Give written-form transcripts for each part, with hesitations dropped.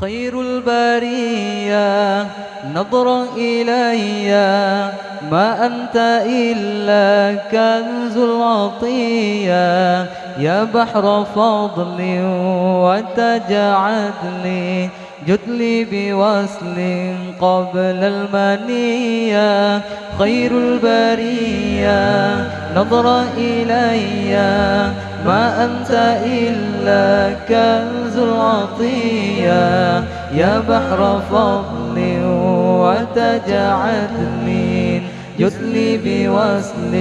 خير البرية نظر إلي ما أنت إلا كنز العطية يا بحر فضل وتجعدني جد لي بوصل قبل المنية خير البرية نظر إلي ما أنت إلا كنز العطية يا بحر فضل وتجعدني جد لي بوصل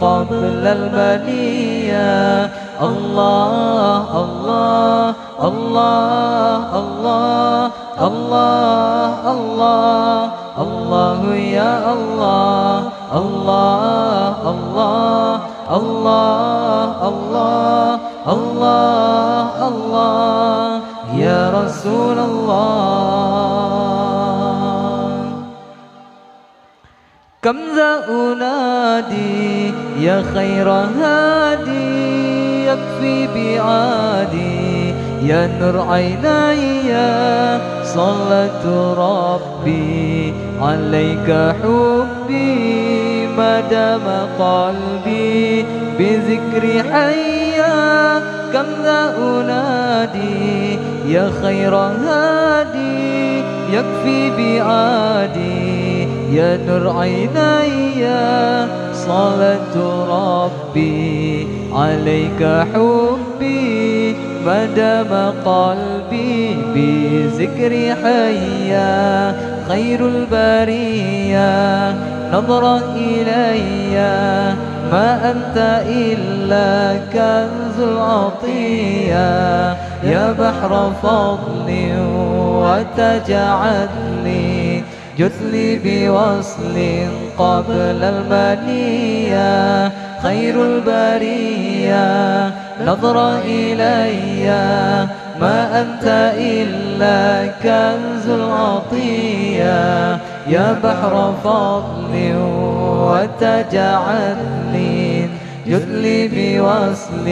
قبل المنية الله الله الله الله الله الله الله يا الله الله الله الله الله الله الله يا رسول الله كم ذا أنادي يا خير هادي يكفي بعادي يا نور عيني صلاة ربي عليك حبي ما دام قلبي بذكر حيا كم ذا أنادي يا خير هادي يكفي بعادي يا نور عيني صلاة ربي عليك حبي ما دام قلبي بذكر حيا خير البرية نظر إلي ما أنت إلا كنز العطية يا بحر فضل وتجعدني جد لي بوصل قبل المنية خير البرية نظر إلي ما أنت إلا كنز العطية يا بحر فضل وتجعدني جد لي بوصل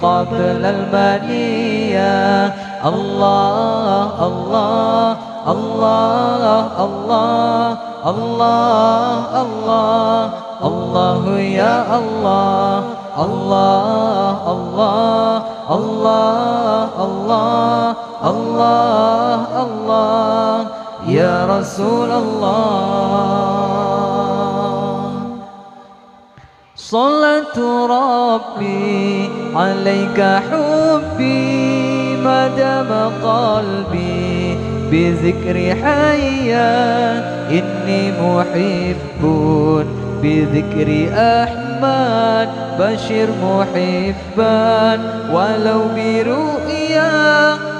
قبل المنية الله الله الله الله الله الله الله يا الله الله الله الله الله الله الله يا رسول الله صلاة ربي عليك حبي ما دام قلبي بذكر حيا إني محب بذكر أحمد بشر محبا ولو برؤيا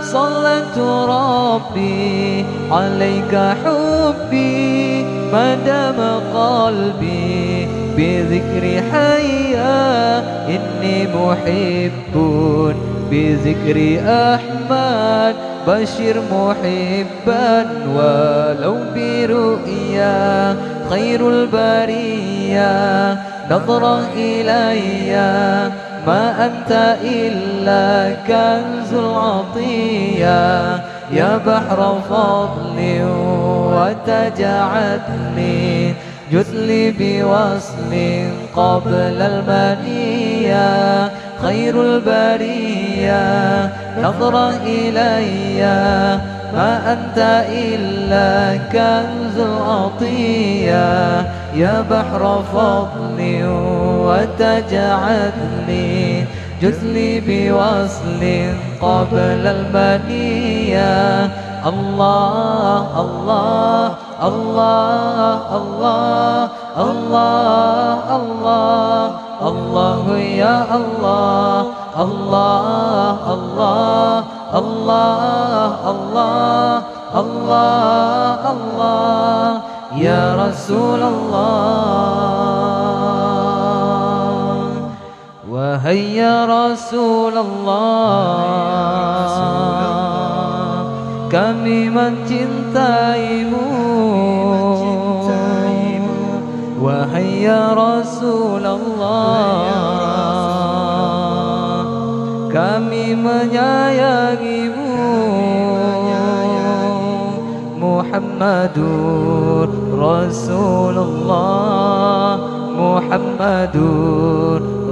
صلاة ربي عليك حبي ما دام قلبي بذكر حيا إني محب بذكر أحمد بشر محبا ولو برؤيا خير البرية نظر إلي ما أنت إلا كنز العطية يا بحر فضل وتجعدني جد لي بوصل قبل المنية خير البرية نظر إلي ما أنت إلا كنز العطية يا بحر فضل وتجعدني جد لي بوصل قبل المنية الله الله الله الله الله الله الله يا الله الله الله الله الله الله الله يا رسول الله وهيا رسول الله kami mencintaimu wahai ya Rasulullah kami menyayangimu محمد رسول الله محمد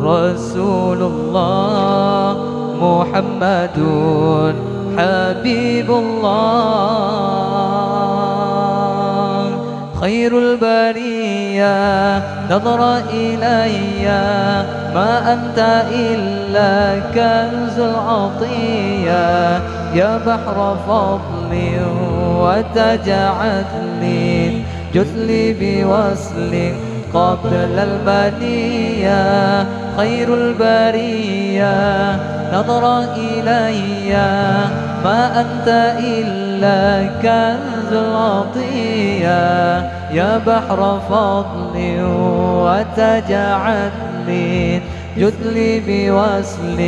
رسول الله محمد حبيب الله خير البرية نظر إلي ما أنت إلا كنز العطية يا بحر فضل وتجعل جثلي بوصل قبل المنية خير البرية نظر إلي ما أنت إلا كنز العطية يا بحر فضل وتجعل جثلي بوصل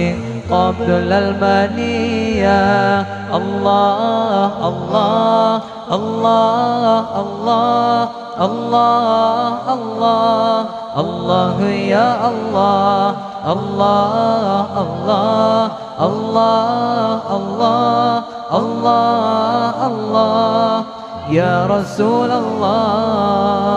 قبل المنية الله الله الله الله الله الله الله يا الله الله الله الله الله الله الله يا رسول الله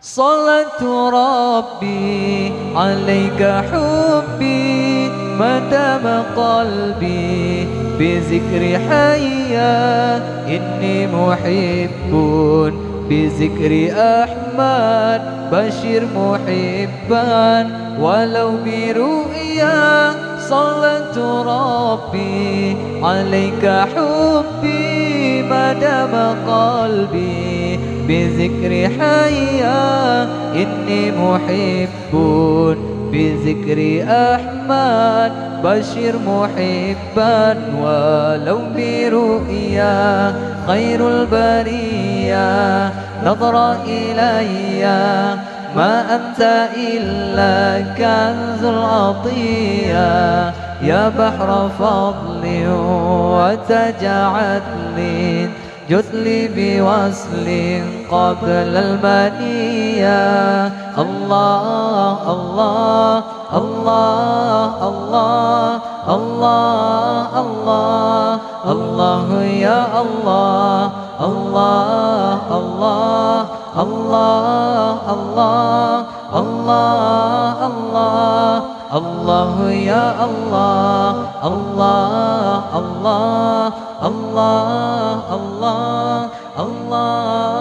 صلاة ربي عليك حبي ما دام قلبي بذكر حيا إني محب بذكر أحمد بشير محبا ولو برؤيا صلاة ربي عليك حبي ما دام قلبي بذكر حيا إني محب بذكر أحمد بشير محبا ولو برؤيا خير البرية نظر إلي ما أنت إلا كنز العطية يا بحر فضل وتجعل جثلي بوصل قبل المنية الله الله الله الله الله الله الله يا الله الله الله الله الله الله الله الله يا الله الله الله الله الله الله